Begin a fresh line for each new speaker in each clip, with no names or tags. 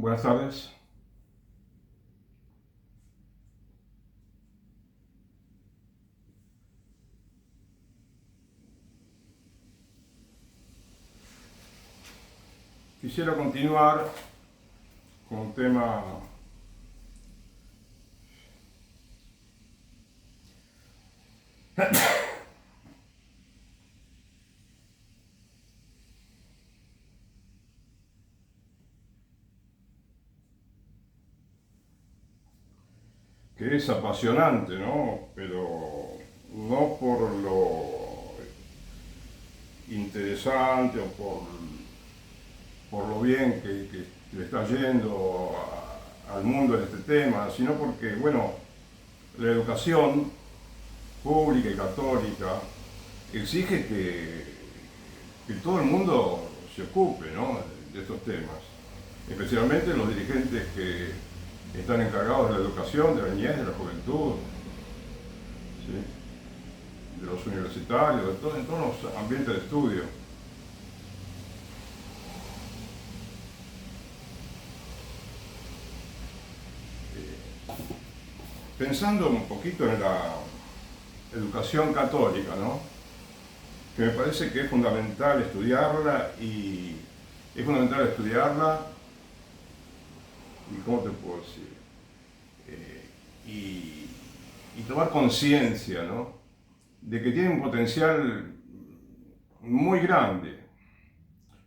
Buenas tardes. Quisiera continuar con un tema que es apasionante, ¿no? Pero no por lo interesante o por lo bien que le está yendo al mundo en este tema, sino porque, bueno, la educación pública y católica exige que todo el mundo se ocupe, ¿no?, de estos temas, especialmente los dirigentes que están encargados de la educación, de la niñez, de la juventud, ¿sí?, de los universitarios, en todos los ambientes de estudio. Pensando un poquito en la educación católica, ¿no?, que me parece que es fundamental estudiarla y ¿cómo te puedo decir? Y tomar conciencia, ¿no?, de que tiene un potencial muy grande,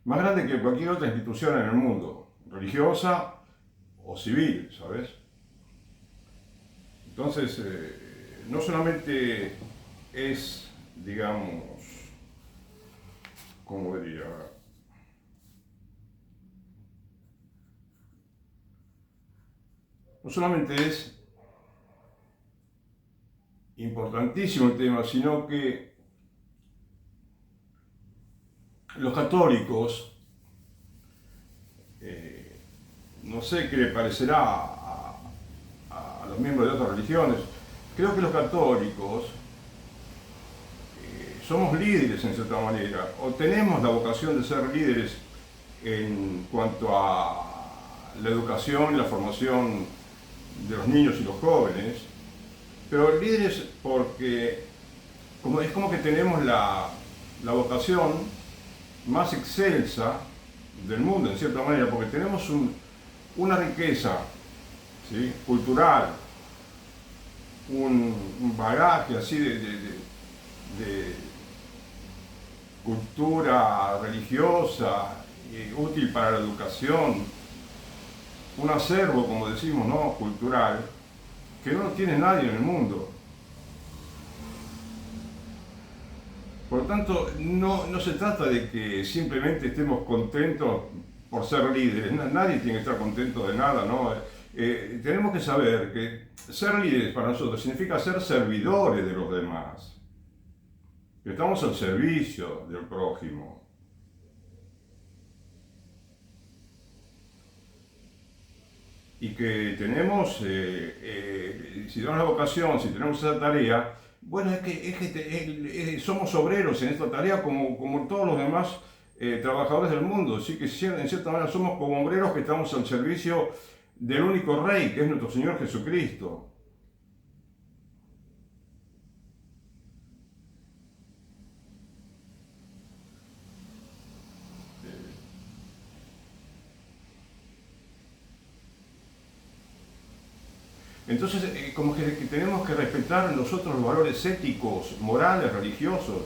más grande que cualquier otra institución en el mundo, religiosa o civil, ¿sabes? Entonces, no solamente es, digamos, como diría, no solamente es importantísimo el tema, sino que los católicos, no sé qué le parecerá a los miembros de otras religiones, creo que los católicos somos líderes en cierta manera, o tenemos la vocación de ser líderes en cuanto a la educación y la formación de los niños y los jóvenes, pero líderes porque es como que tenemos la vocación más excelsa del mundo, en cierta manera, porque tenemos una riqueza, ¿sí?, cultural, un bagaje así de cultura religiosa, útil para la educación, un acervo, como decimos, ¿no?, cultural, que no lo tiene nadie en el mundo. Por lo tanto, no se trata de que simplemente estemos contentos por ser líderes. Nadie tiene que estar contento de nada, ¿no? Tenemos que saber que ser líderes para nosotros significa ser servidores de los demás. Estamos al servicio del prójimo. Y que tenemos, si tenemos la vocación, si tenemos esa tarea, bueno, somos obreros en esta tarea como todos los demás trabajadores del mundo. Así que en cierta manera somos como obreros que estamos al servicio del único Rey, que es nuestro Señor Jesucristo. Entonces, como que tenemos que respetar nosotros los valores éticos, morales, religiosos,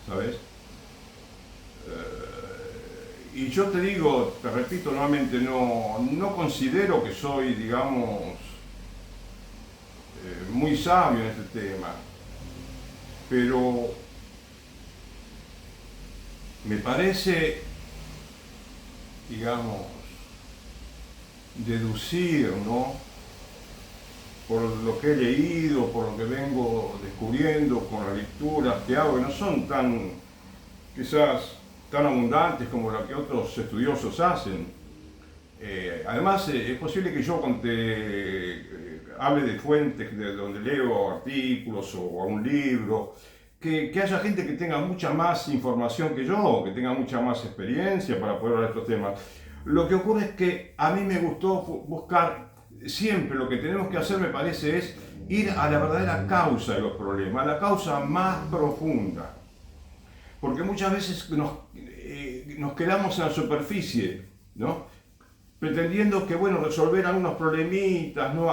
¿sabes? Y yo te digo, te repito nuevamente, no considero que soy, digamos, muy sabio en este tema, pero me parece, digamos, deducir, ¿no?, por lo que he leído, por lo que vengo descubriendo con las lecturas que hago, que no son quizás tan abundantes como las que otros estudiosos hacen. Además, es posible que yo hable de fuentes de donde leo artículos o un libro, que haya gente que tenga mucha más información que yo, que tenga mucha más experiencia para poder hablar de estos temas. Lo que ocurre es que a mí me gustó buscar, siempre lo que tenemos que hacer, me parece, es ir a la verdadera causa de los problemas, a la causa más profunda. Porque muchas veces nos quedamos en la superficie, ¿no? Pretendiendo que, bueno, resolver algunos problemitas, ¿no?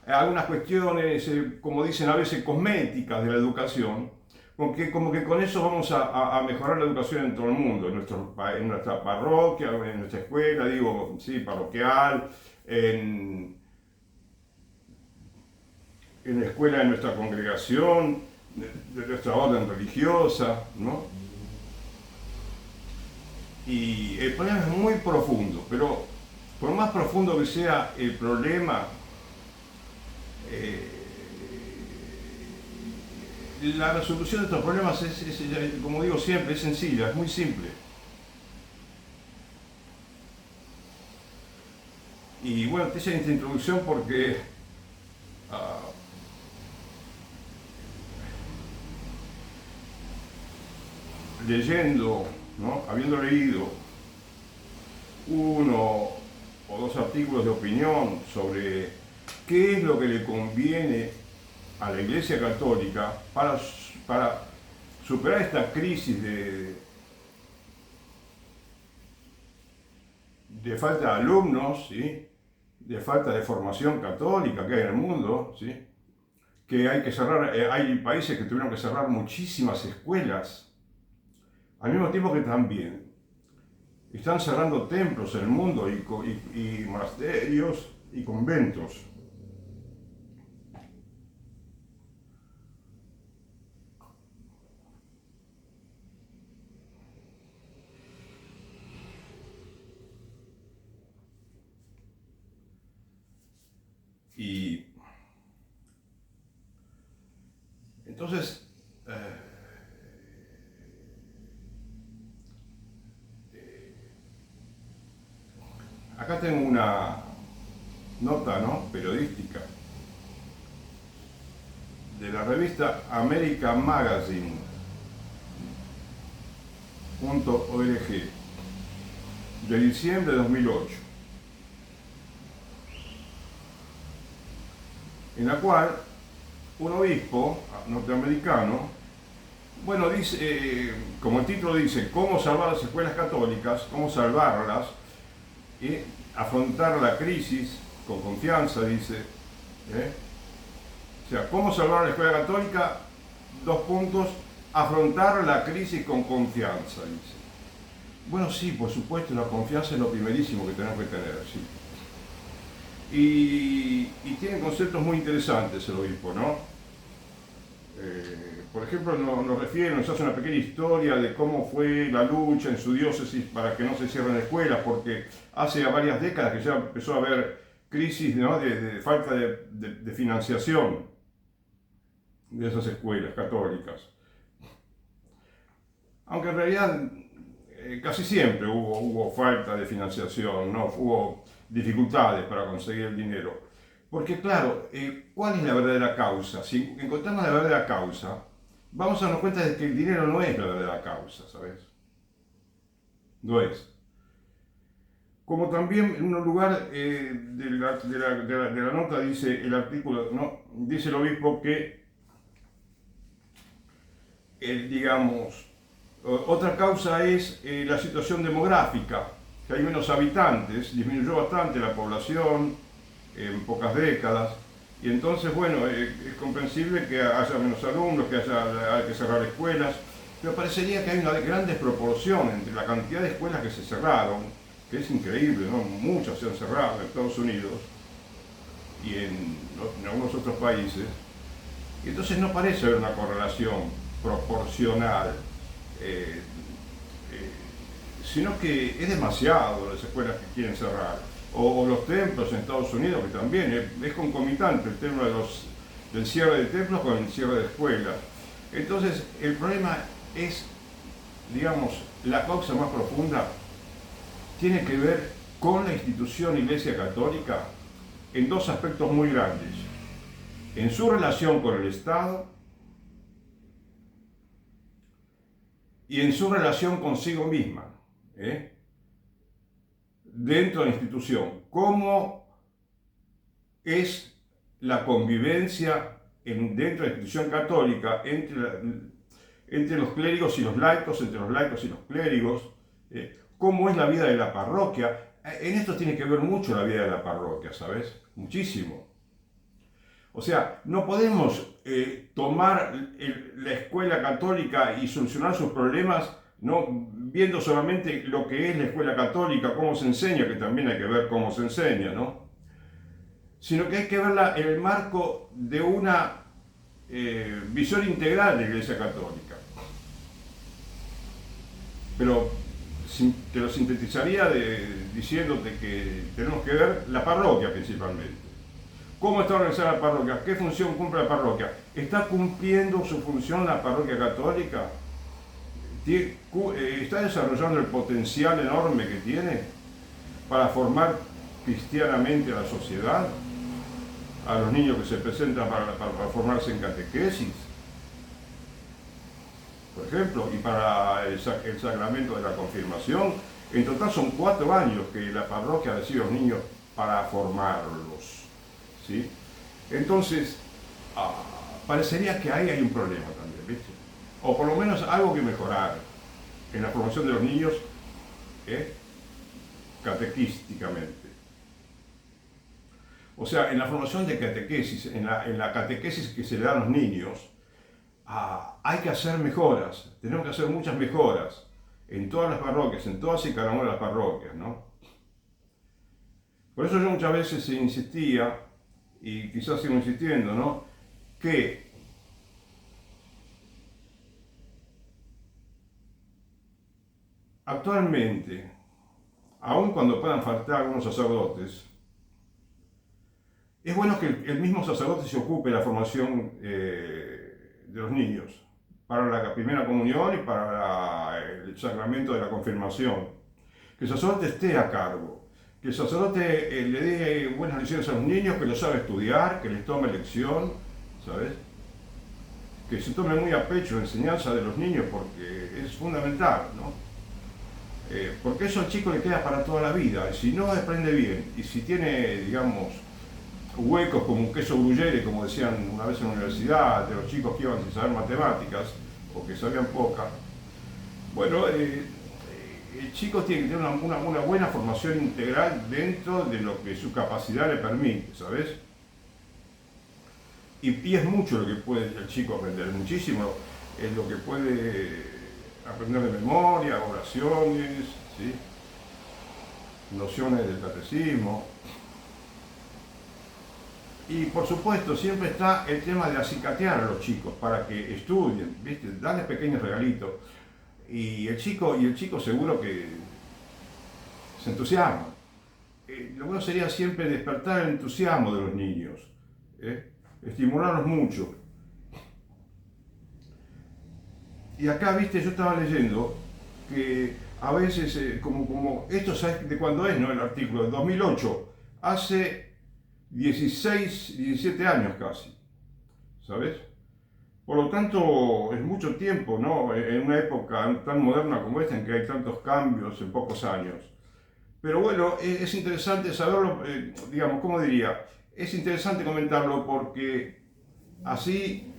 Algunas cuestiones, como dicen a veces, cosméticas de la educación, porque como que con eso vamos a mejorar la educación en todo el mundo, en nuestra parroquia, en nuestra escuela, digo, sí, parroquial, en la escuela de nuestra congregación, de nuestra orden religiosa, ¿no? Y el problema es muy profundo, pero por más profundo que sea el problema, eh, la resolución de estos problemas como digo siempre, es sencilla, es muy simple. Y bueno, te hice esta introducción porque uh, leyendo, ¿no? Habiendo leído uno o dos artículos de opinión sobre qué es lo que le conviene a la Iglesia Católica para superar esta crisis de falta de alumnos, ¿sí? De falta de formación católica que hay en el mundo, ¿sí? Que hay que cerrar, hay países que tuvieron que cerrar muchísimas escuelas, al mismo tiempo que también están cerrando templos en el mundo y monasterios y conventos. Y entonces, acá tengo una nota, ¿no? Periodística de la revista American Magazine.org de diciembre de 2008, en la cual un obispo norteamericano, bueno, dice, como el título dice, cómo salvar las escuelas católicas, cómo salvarlas y afrontar la crisis con confianza, dice. O sea, cómo salvar la escuela católica, dos puntos, afrontar la crisis con confianza, dice. Bueno, sí, por supuesto, la confianza es lo primerísimo que tenemos que tener, sí. Y tiene conceptos muy interesantes el obispo, ¿no? Por ejemplo, nos refiere, nos hace una pequeña historia de cómo fue la lucha en su diócesis para que no se cierren escuelas, porque hace varias décadas que ya empezó a haber crisis, ¿no? de falta de financiación de esas escuelas católicas. Aunque en realidad casi siempre hubo falta de financiación, ¿no? Hubo dificultades para conseguir el dinero. Porque claro, ¿cuál es la verdadera causa? Si encontramos la verdadera causa, vamos a darnos cuenta de que el dinero no es la verdadera causa, ¿sabes? No es. Como también en un lugar de la nota dice el artículo, ¿no? Dice el obispo que, digamos, otra causa es la situación demográfica, que hay menos habitantes, disminuyó bastante la población en pocas décadas, y entonces, bueno, es comprensible que haya menos alumnos, que haya que cerrar escuelas, pero parecería que hay una gran desproporción entre la cantidad de escuelas que se cerraron, que es increíble, ¿no? Muchas se han cerrado en Estados Unidos y en algunos otros países, y entonces no parece haber una correlación proporcional, eh, eh, sino que es demasiado las escuelas que quieren cerrar, o los templos en Estados Unidos, que también es concomitante el tema del cierre de templos con el cierre de escuelas. Entonces el problema es, digamos, la causa más profunda tiene que ver con la institución Iglesia Católica en dos aspectos muy grandes: en su relación con el Estado y en su relación consigo misma. dentro de la institución, cómo es la convivencia dentro de la institución católica entre los clérigos y los laicos, entre los laicos y los clérigos, cómo es la vida de la parroquia. En esto tiene que ver mucho la vida de la parroquia, ¿sabes? Muchísimo. O sea, no podemos tomar la escuela católica y solucionar sus problemas no viendo solamente lo que es la escuela católica, cómo se enseña, que también hay que ver cómo se enseña, ¿no? Sino que hay que verla en el marco de una visión integral de la Iglesia Católica. Pero te lo sintetizaría diciéndote que tenemos que ver la parroquia principalmente. ¿Cómo está organizada la parroquia? ¿Qué función cumple la parroquia? ¿Está cumpliendo su función la parroquia católica? ¿Está desarrollando el potencial enorme que tiene para formar cristianamente a la sociedad? A los niños que se presentan para formarse en catequesis, por ejemplo, y para el sacramento de la confirmación. En total son 4 años que la parroquia recibe a los niños para formarlos, ¿sí? Entonces, parecería que ahí hay un problema también, ¿viste? O por lo menos algo que mejorar en la formación de los niños catequísticamente. O sea, en la formación de catequesis, en la catequesis que se le da a los niños, hay que hacer mejoras, tenemos que hacer muchas mejoras en todas las parroquias, en todas y cada una de las parroquias, ¿no? Por eso yo muchas veces insistía, y quizás sigo insistiendo, ¿no? Que actualmente, aun cuando puedan faltar algunos sacerdotes, es bueno que el mismo sacerdote se ocupe de la formación de los niños para la primera comunión y para el sacramento de la confirmación. Que el sacerdote esté a cargo, que el sacerdote le dé buenas lecciones a los niños, que los sabe estudiar, que les tome lección, ¿sabes? Que se tome muy a pecho la enseñanza de los niños porque es fundamental, ¿no? Porque eso al chico le queda para toda la vida. Si no aprende bien y si tiene, digamos, huecos como un queso gruyere, como decían una vez en la universidad, de los chicos que iban sin saber matemáticas o que sabían poca, bueno, el chico tiene que tener una buena formación integral dentro de lo que su capacidad le permite, ¿sabes? Y es mucho lo que puede el chico aprender, muchísimo es lo que puede aprender de memoria, oraciones, ¿sí? Nociones del catecismo. Y por supuesto siempre está el tema de acicatear a los chicos para que estudien, ¿viste? Darles pequeños regalitos. Y el chico seguro que se entusiasma. Lo bueno sería siempre despertar el entusiasmo de los niños, estimularlos mucho. Y acá, viste, yo estaba leyendo que a veces, como esto sabes de cuándo es, ¿no? El artículo de 2008, hace 16, 17 años casi, ¿sabes? Por lo tanto, es mucho tiempo, ¿no? En una época tan moderna como esta, en que hay tantos cambios en pocos años. Pero bueno, es interesante saberlo, digamos, ¿cómo diría? Es interesante comentarlo porque así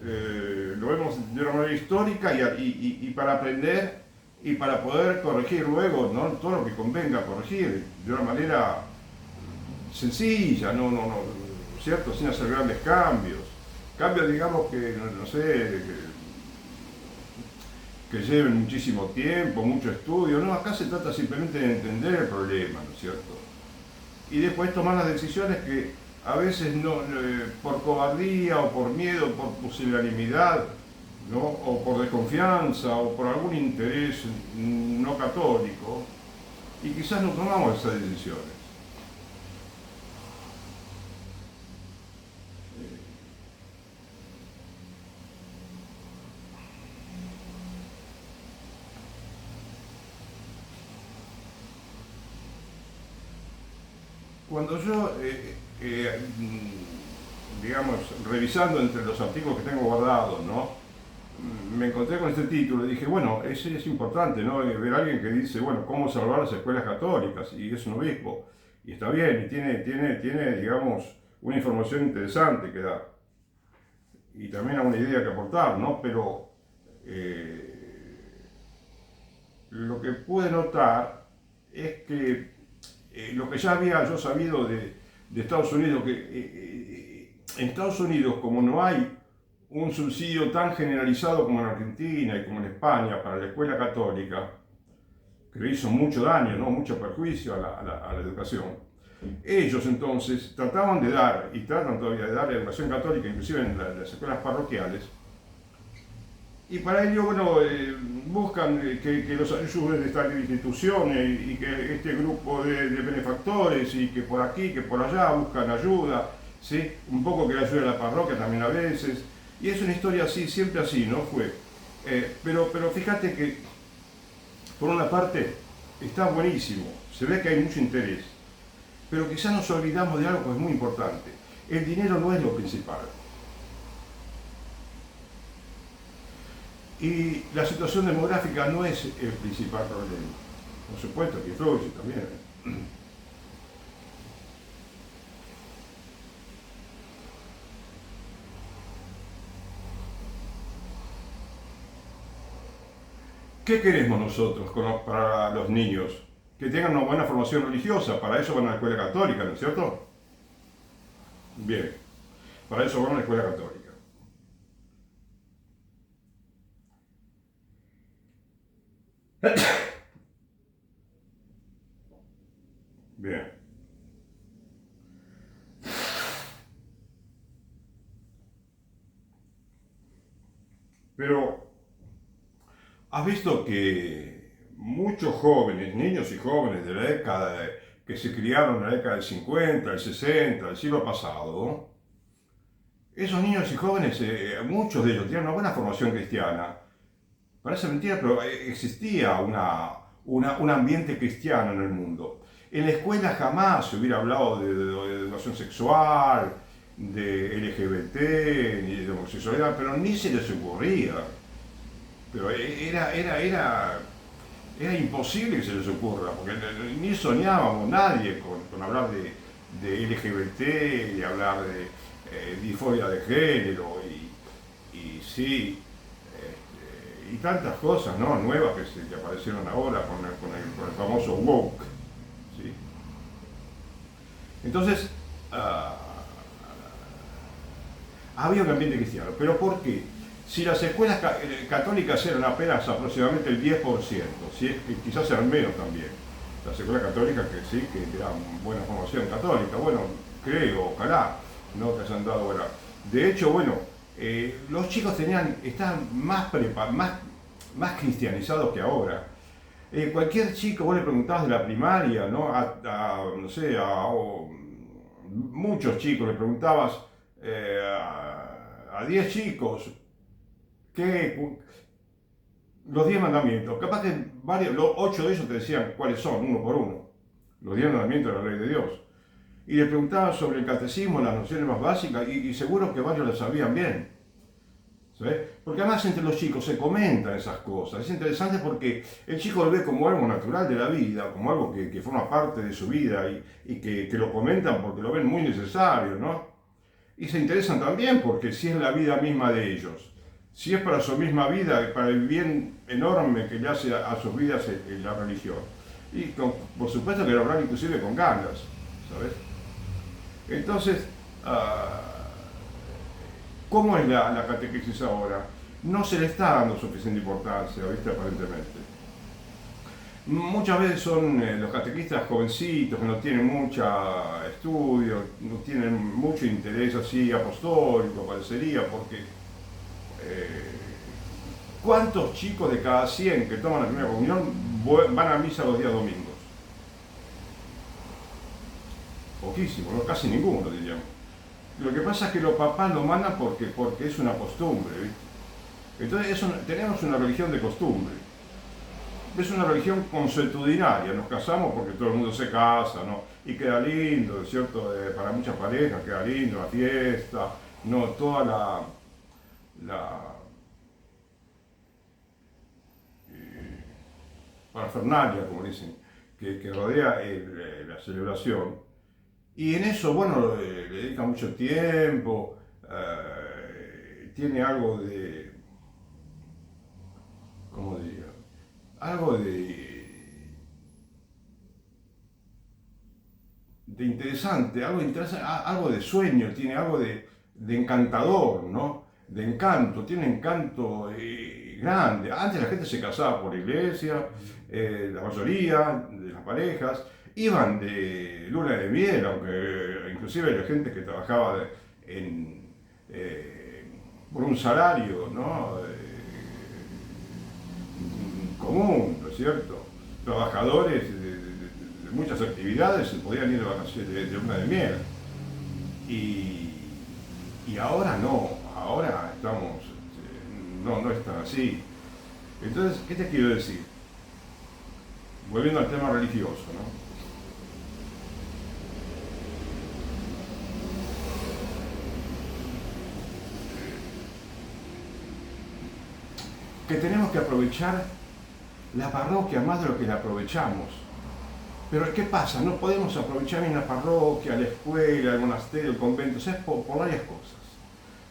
lo vemos de una manera histórica y para aprender y para poder corregir luego, ¿no? Todo lo que convenga corregir de una manera sencilla, no, ¿cierto? Sin hacer grandes cambios. Cambios, digamos, que, no sé, que lleven muchísimo tiempo, mucho estudio. No, acá se trata simplemente de entender el problema, ¿no es cierto? Y después tomar las decisiones que a veces no, por cobardía o por miedo, por pusilanimidad, ¿no? O por desconfianza o por algún interés no católico, y quizás no tomamos esas decisiones. Cuando yo, digamos, revisando entre los artículos que tengo guardados, ¿no? me encontré con este título y dije, bueno, ese es importante, ¿no? Ver a alguien que dice, bueno, cómo salvar las escuelas católicas, y es un obispo, y está bien, y tiene, digamos, una información interesante que da, y también a una idea que aportar, ¿no? Pero lo que pude notar es que lo que ya había yo sabido de Estados Unidos, que en Estados Unidos, como no hay un subsidio tan generalizado como en Argentina y como en España para la escuela católica, que le hizo mucho daño, ¿no? Mucho perjuicio a la educación, ellos entonces trataban de dar, y tratan todavía de dar la educación católica, inclusive en las escuelas parroquiales, y para ello, bueno, buscan que los ayuden de estas instituciones y que este grupo de benefactores y que por aquí, que por allá buscan ayuda, ¿sí? Un poco que le ayude a la parroquia también a veces. Y es una historia así, siempre así, ¿no? Fue. Pero fíjate que, por una parte, está buenísimo, se ve que hay mucho interés, pero quizás nos olvidamos de algo que es muy importante. El dinero no es lo principal. Y la situación demográfica no es el principal problema. Por supuesto que influye también. ¿Qué queremos nosotros para los niños? Que tengan una buena formación religiosa. Para eso van a la escuela católica, ¿no es cierto? Bien, para eso van a la escuela católica. Bien. Pero has visto que muchos jóvenes, niños y jóvenes de la que se criaron en la década del 50, del 60, del siglo pasado, esos niños y jóvenes, muchos de ellos tienen una buena formación cristiana. Parece mentira, pero existía un ambiente cristiano en el mundo. En la escuela jamás se hubiera hablado de educación sexual, de LGBT, ni de homosexualidad, pero ni se les ocurría. Pero era imposible que se les ocurra, porque ni soñábamos nadie con hablar de LGBT, y hablar de disforia de género, y sí, y tantas cosas, ¿no? Nuevas que aparecieron ahora con el famoso woke, ¿sí? Entonces, ah, había un ambiente cristiano. ¿Pero por qué? Si las escuelas católicas eran apenas aproximadamente el 10%, si es que quizás eran menos también, las escuelas católicas que sí, que dan buena formación católica, bueno, creo, ojalá, no que hayan dado buena. De hecho, bueno, los chicos estaban más cristianizados que ahora. Cualquier chico, vos le preguntabas de la primaria, ¿no? No sé, muchos chicos le preguntabas, a 10 chicos, que los 10 mandamientos, capaz que los 8 de ellos te decían cuáles son, uno por uno, los 10 mandamientos de la ley de Dios. Y le preguntabas sobre el catecismo, las nociones más básicas, y seguro que varios lo sabían bien. ¿Sabes? Porque además entre los chicos se comentan esas cosas. Es interesante porque el chico lo ve como algo natural de la vida, como algo que forma parte de su vida, y que lo comentan porque lo ven muy necesario, ¿no? Y se interesan también porque si es la vida misma de ellos, si es para su misma vida, para el bien enorme que le hace a sus vidas la religión. Y por supuesto que lo hablan inclusive con ganas, ¿sabes? Entonces, ¿cómo es la catequesis ahora? No se le está dando suficiente importancia, ¿viste? Aparentemente. Muchas veces son los catequistas jovencitos que no tienen mucho estudio, no tienen mucho interés así apostólico, parecería, porque ¿cuántos chicos de cada 100 que toman la primera comunión van a misa los días domingos? Poquísimo, no, casi ninguno, diríamos. Lo que pasa es que los papás lo mandan porque es una costumbre, ¿viste? Entonces tenemos una religión de costumbre. Es una religión consuetudinaria, nos casamos porque todo el mundo se casa, ¿no? Y queda lindo, ¿cierto? Para muchas parejas queda lindo la fiesta, ¿no? Toda la parafernalia, como dicen, que rodea la celebración. Y en eso, bueno, le dedica mucho tiempo, tiene algo de, ¿cómo diría? Algo de interesante, algo de sueño, tiene algo de encantador, ¿no? De encanto, tiene un encanto grande. Antes la gente se casaba por iglesia, la mayoría de las parejas iban de luna de miel, aunque inclusive hay gente que trabajaba por un salario, ¿no? Común, ¿no es cierto? Trabajadores de muchas actividades se podían ir de vacaciones de luna de miel. Y ahora no, ahora estamos, no es tan así. Entonces, ¿qué te quiero decir? Volviendo al tema religioso, ¿no? Que tenemos que aprovechar la parroquia más de lo que la aprovechamos. Pero ¿qué pasa? No podemos aprovechar ni la parroquia, la escuela, el monasterio, el convento, o sea, por varias cosas.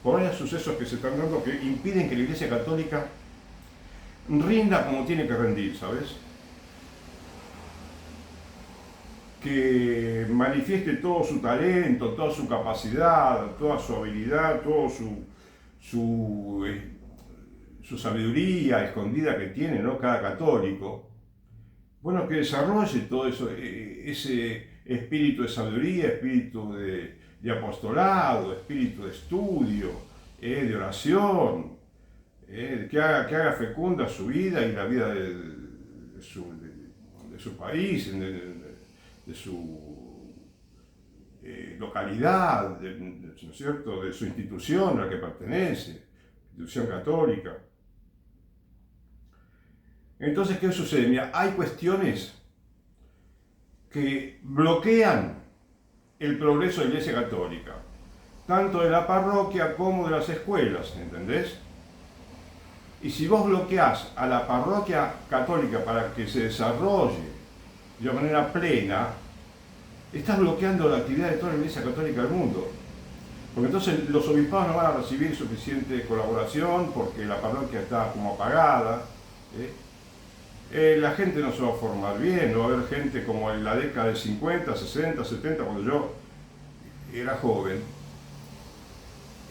Por varios sucesos que se están dando que impiden que la Iglesia Católica rinda como tiene que rendir, ¿sabes? Que manifieste todo su talento, toda su capacidad, toda su habilidad, toda su sabiduría escondida que tiene, ¿no? Cada católico. Bueno, que desarrolle todo eso, ese espíritu de sabiduría, espíritu de apostolado, espíritu de estudio, de oración, que haga fecunda su vida y la vida de su país, de su localidad, ¿no es cierto?, de su institución a la que pertenece, institución católica. Entonces, ¿qué sucede? Mira, hay cuestiones que bloquean el progreso de la Iglesia Católica, tanto de la parroquia como de las escuelas, ¿entendés? Y si vos bloqueás a la parroquia católica para que se desarrolle de manera plena, estás bloqueando la actividad de toda la Iglesia Católica del mundo. Porque entonces los obispados no van a recibir suficiente colaboración porque la parroquia está como apagada. La gente no se va a formar bien, no va a haber gente como en la década de 50, 60, 70, cuando yo era joven.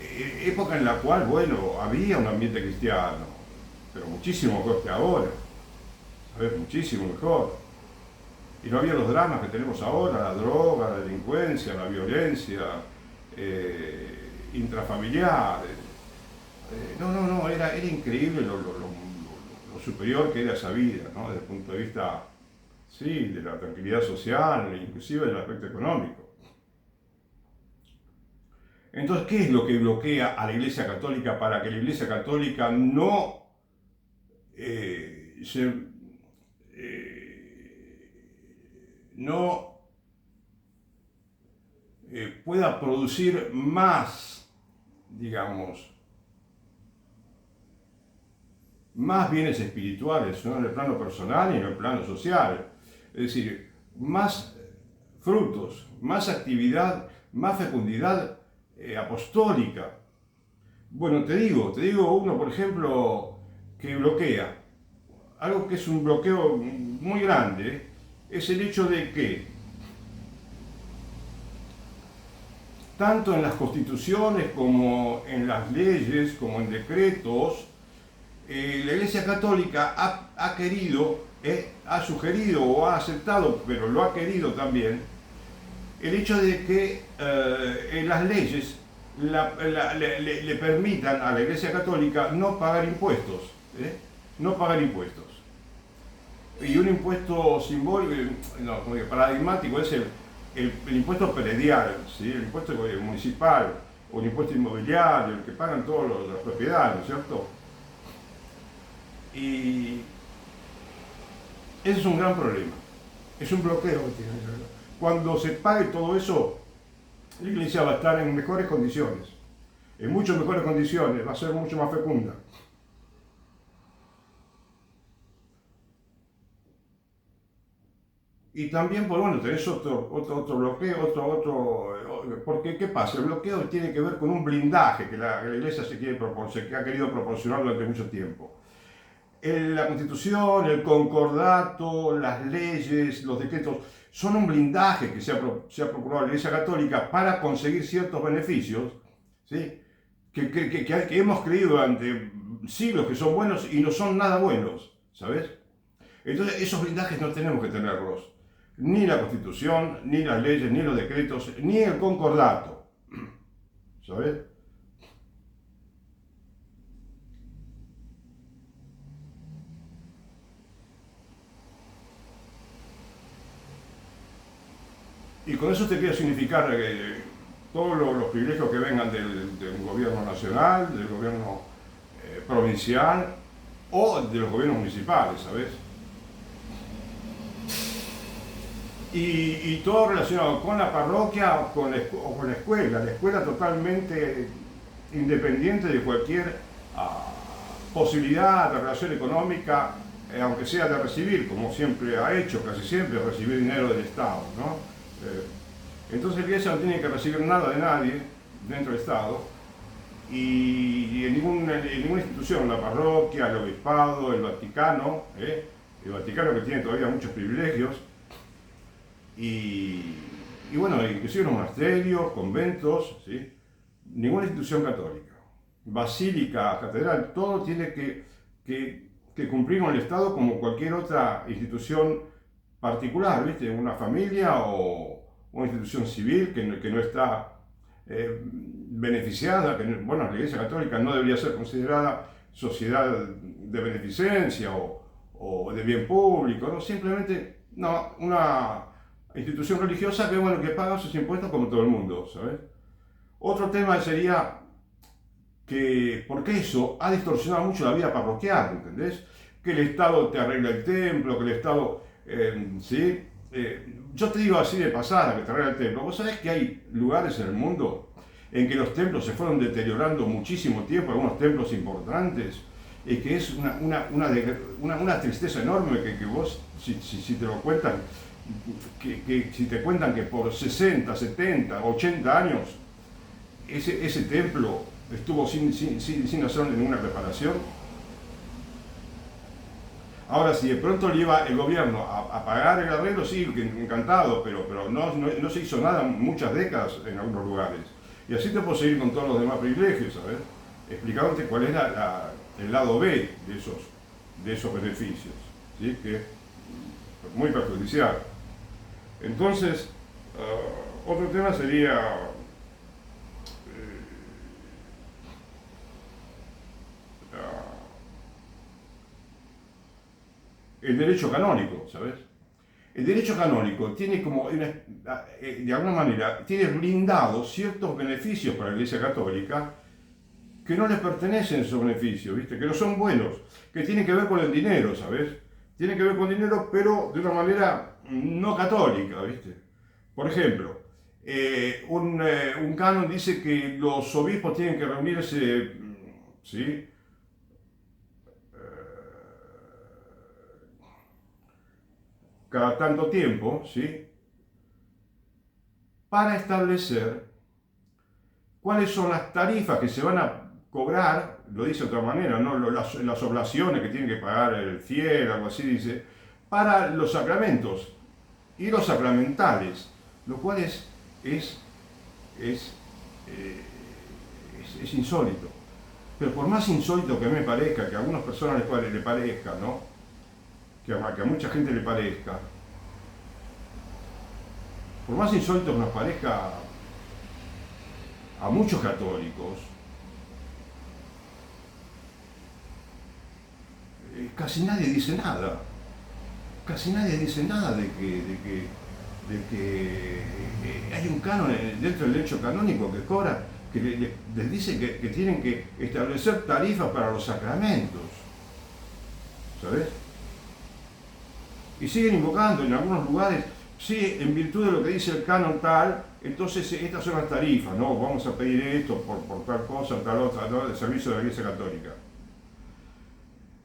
Época en la cual, bueno, había un ambiente cristiano, pero muchísimo mejor que ahora, ¿sabes? Muchísimo mejor. Y no había los dramas que tenemos ahora, la droga, la delincuencia, la violencia intrafamiliar. No, era increíble lo superior que era esa vida, ¿no? Desde el punto de vista, sí, de la tranquilidad social, inclusive del aspecto económico. Entonces, ¿qué es lo que bloquea a la Iglesia Católica para que la Iglesia Católica no pueda producir más, digamos, más bienes espirituales, ¿no? En el plano personal y en el plano social? Es decir, más frutos, más actividad, más fecundidad apostólica. Bueno, te digo uno, por ejemplo, que bloquea. Algo que es un bloqueo muy grande, es el hecho de que tanto en las constituciones como en las leyes, como en decretos, la Iglesia Católica ha querido, ha sugerido o ha aceptado, pero lo ha querido también, el hecho de que en las leyes le permitan a la Iglesia Católica no pagar impuestos, no pagar impuestos. Y un impuesto simbólico, paradigmático es el impuesto predial, ¿sí? El impuesto municipal o el impuesto inmobiliario, el que pagan todas las propiedades, ¿no es cierto? Y ese es un gran problema, es un bloqueo que tiene. Cuando se pague todo eso, la Iglesia va a estar en mejores condiciones, en mucho mejores condiciones, va a ser mucho más fecunda. Y también, pues bueno, tenés otro bloqueo, porque ¿qué pasa? El bloqueo tiene que ver con un blindaje que la Iglesia que ha querido proporcionar durante mucho tiempo. La Constitución, el concordato, las leyes, los decretos, son un blindaje que se ha procurado la Iglesia Católica para conseguir ciertos beneficios, ¿sí? Que hemos creído durante siglos que son buenos y no son nada buenos, ¿sabes? Entonces esos blindajes no tenemos que tenerlos. Ni la Constitución, ni las leyes, ni los decretos, ni el concordato, ¿sabes? Y con eso te quiero significar que todos los privilegios que vengan del gobierno nacional, del gobierno provincial o de los gobiernos municipales, ¿sabes? Y todo relacionado con la parroquia o con la escuela totalmente independiente de cualquier posibilidad de relación económica, aunque sea de recibir, como siempre ha hecho, casi siempre, recibir dinero del Estado, ¿no? Entonces la Iglesia no tiene que recibir nada de nadie dentro del Estado y en ninguna institución, la parroquia, el obispado, el Vaticano que tiene todavía muchos privilegios, y bueno, inclusive los monasterios, conventos, ¿sí? Ninguna institución católica, basílica, catedral, todo tiene que cumplir con el Estado como cualquier otra institución particular, ¿viste? Una familia o una institución civil que no está beneficiada, bueno, la Iglesia Católica no debería ser considerada sociedad de beneficencia o de bien público, ¿no? Simplemente no, una institución religiosa que, bueno, que paga sus impuestos como todo el mundo, ¿sabes? Otro tema sería porque eso ha distorsionado mucho la vida parroquial, ¿entendés? Que el Estado te arregla el templo, que el Estado, ¿sí? Yo te digo así de pasada, que te arregla el templo. ¿Vos sabés que hay lugares en el mundo en que los templos se fueron deteriorando muchísimo tiempo, algunos templos importantes, y que es una tristeza enorme que vos, si te lo cuentan, que si te cuentan que por 60, 70, 80 años ese templo estuvo sin hacer ninguna preparación. Ahora, si de pronto le iba el gobierno a pagar el arreglo, sí, encantado, pero no se hizo nada muchas décadas en algunos lugares. Y así te puedo seguir con todos los demás privilegios, ¿sabes? Explicándote cuál es el lado B de esos beneficios, ¿sí? Que es muy perjudicial. Entonces, otro tema sería el derecho canónico, ¿sabes? El derecho canónico tiene como, de alguna manera, tiene blindados ciertos beneficios para la Iglesia Católica que no les pertenecen esos beneficios, ¿viste? Que no son buenos, que tienen que ver con el dinero, ¿sabes? Tienen que ver con dinero, pero de una manera no católica, ¿viste? Por ejemplo, un canon dice que los obispos tienen que reunirse, ¿sí? Cada tanto tiempo, ¿sí? Para establecer cuáles son las tarifas que se van a cobrar, lo dice de otra manera, ¿no? Las oblaciones que tiene que pagar el fiel, algo así dice, para los sacramentos y los sacramentales, lo cual es insólito. Pero por más insólito que a mí me parezca, que a algunas personas le parezca, ¿no? Que a mucha gente le parezca, por más insólito que nos parezca a muchos católicos, casi nadie dice nada. Casi nadie dice nada de que hay un canon dentro del derecho canónico que cobra, que les dice que tienen que establecer tarifas para los sacramentos, ¿sabes? Y siguen invocando en algunos lugares, sí, en virtud de lo que dice el canon tal, entonces estas son las tarifas, ¿no? Vamos a pedir esto por tal cosa, tal otra, ¿no? El servicio de la Iglesia Católica.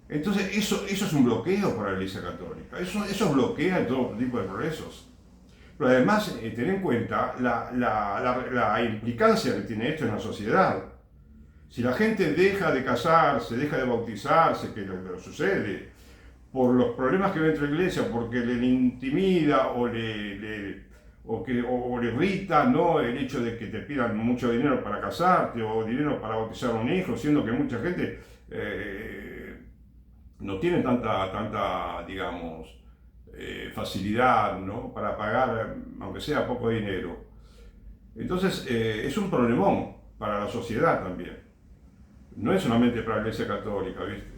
Entonces, eso es un bloqueo para la Iglesia Católica. Eso bloquea todo tipo de progresos. Pero además, tener en cuenta la implicancia que tiene esto en la sociedad. Si la gente deja de casarse, deja de bautizarse, que lo sucede, por los problemas que ve entre la iglesia, porque le intimida o le irrita, ¿no?, el hecho de que te pidan mucho dinero para casarte o dinero para bautizar a un hijo, siendo que mucha gente no tiene tanta digamos, facilidad, ¿no?, para pagar, aunque sea poco dinero. Entonces, es un problemón para la sociedad también. No es solamente para la Iglesia Católica, ¿viste?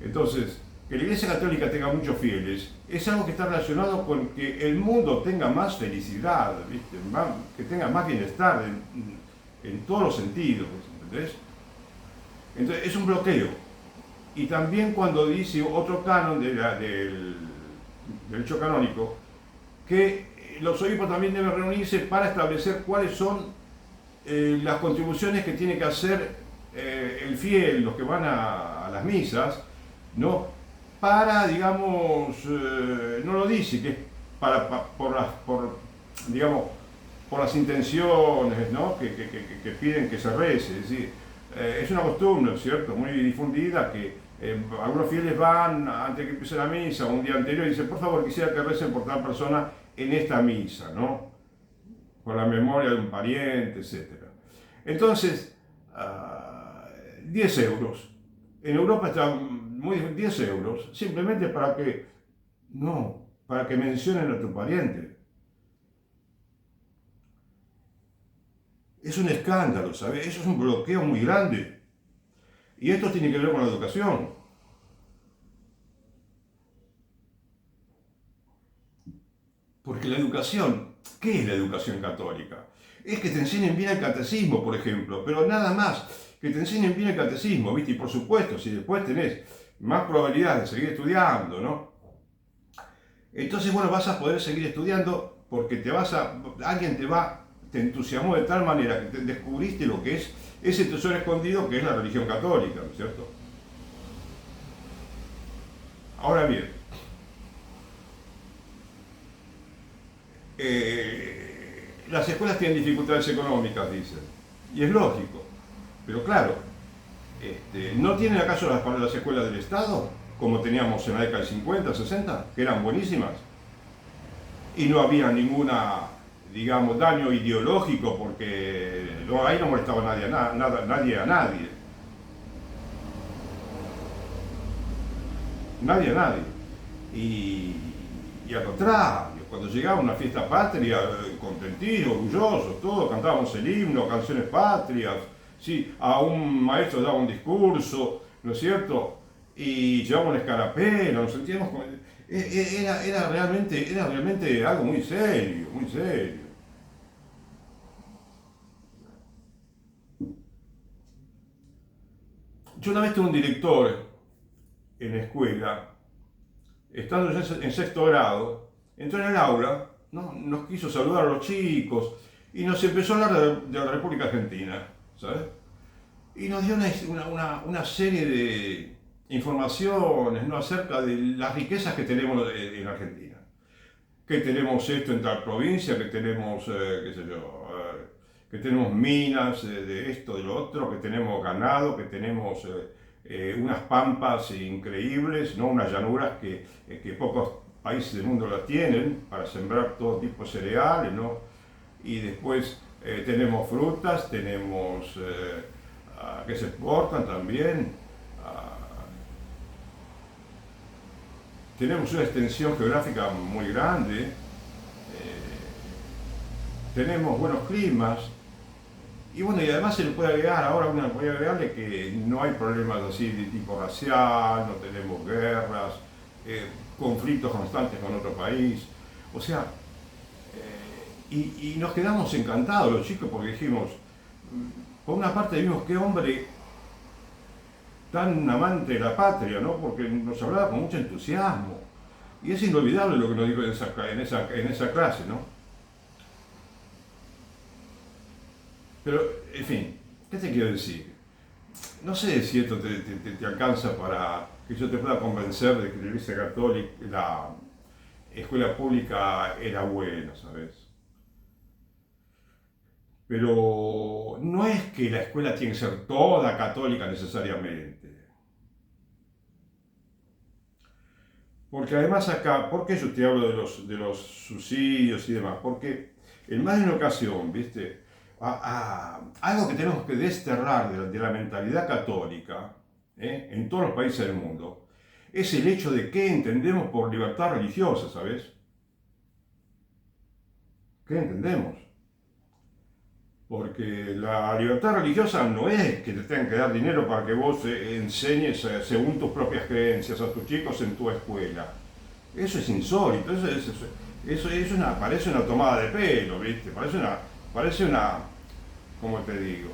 Entonces, que la Iglesia Católica tenga muchos fieles es algo que está relacionado con que el mundo tenga más felicidad, ¿viste? Que tenga más bienestar en todos los sentidos, ¿entendés? Entonces, es un bloqueo. Y también cuando dice otro canon del derecho canónico, que los obispos también deben reunirse para establecer cuáles son las contribuciones que tiene que hacer el fiel, los que van a las misas, ¿no? Para, digamos, no lo dice, que es digamos, por las intenciones, ¿no?, que piden que se rece. Es decir, es una costumbre, ¿cierto?, muy difundida, que algunos fieles van antes de que empiece la misa, un día anterior, y dicen, por favor, quisiera que recen por tal persona en esta misa, ¿no?, por la memoria de un pariente, etc. Entonces, 10 euros. En Europa está muy 10 euros, simplemente para que mencionen a tu pariente. Es un escándalo, ¿sabes? Eso es un bloqueo muy grande. Y esto tiene que ver con la educación. Porque la educación, ¿qué es la educación católica? Es que te enseñen bien el catecismo, por ejemplo, pero nada más, que te enseñen bien el catecismo, ¿viste? Y por supuesto, si después tenés más probabilidades de seguir estudiando, ¿no?, entonces, bueno, vas a poder seguir estudiando porque alguien te entusiasmó de tal manera que descubriste lo que es ese tesoro escondido que es la religión católica, ¿no es cierto? Ahora bien, las escuelas tienen dificultades económicas, dicen, y es lógico, pero claro, ¿no tienen acaso las escuelas del Estado, como teníamos en la década del 50, 60, que eran buenísimas? Y no había ninguna, digamos, daño ideológico, porque ahí no molestaba nadie a nadie. Nadie a nadie. Y al contrario, cuando llegaba una fiesta patria, contentillos, orgullosos, todos cantábamos el himno, canciones patrias, ¿sí? A un maestro daba un discurso, ¿no es cierto?, y llevábamos un escarapela, nos sentíamos como... Era realmente algo muy serio, muy serio. Yo una vez tuve un director en la escuela, estando ya en sexto grado, entró en el aula, ¿no?, nos quiso saludar a los chicos y nos empezó a hablar de la República Argentina, ¿sabes? Y nos dio una serie de informaciones, ¿no?, acerca de las riquezas que tenemos en Argentina. Que tenemos esto en tal provincia, que tenemos, qué sé yo, que tenemos minas de esto, de lo otro, que tenemos ganado, que tenemos unas pampas increíbles, ¿no?, unas llanuras que pocos países del mundo las tienen para sembrar todo tipo de cereales, ¿no? Y después tenemos frutas, tenemos que se exportan también. Tenemos una extensión geográfica muy grande, tenemos buenos climas, y bueno, y además se le puede agregar, ahora una puede agregarle que no hay problemas así de tipo racial, no tenemos guerras, conflictos constantes con otro país, o sea, y nos quedamos encantados los chicos porque dijimos, por una parte vimos qué hombre tan amante de la patria, ¿no?, porque nos hablaba con mucho entusiasmo. Y es inolvidable lo que nos dijo en esa clase, ¿no? Pero, en fin, ¿qué te quiero decir? No sé si esto te alcanza que yo te pueda convencer de que la Iglesia Católica, la escuela pública era buena, ¿sabes? Pero no es que la escuela tiene que ser toda católica necesariamente. Porque además acá, ¿por qué yo te hablo de los subsidios y demás? Porque en más de una ocasión, ¿viste? Algo que tenemos que desterrar de la mentalidad católica, en todos los países del mundo, es el hecho de qué entendemos por libertad religiosa, ¿sabes? ¿Qué entendemos? Porque la libertad religiosa no es que te tengan que dar dinero para que vos enseñes según tus propias creencias a tus chicos en tu escuela. Eso es insólito, parece una tomada de pelo, ¿viste? Parece una, ¿cómo te digo?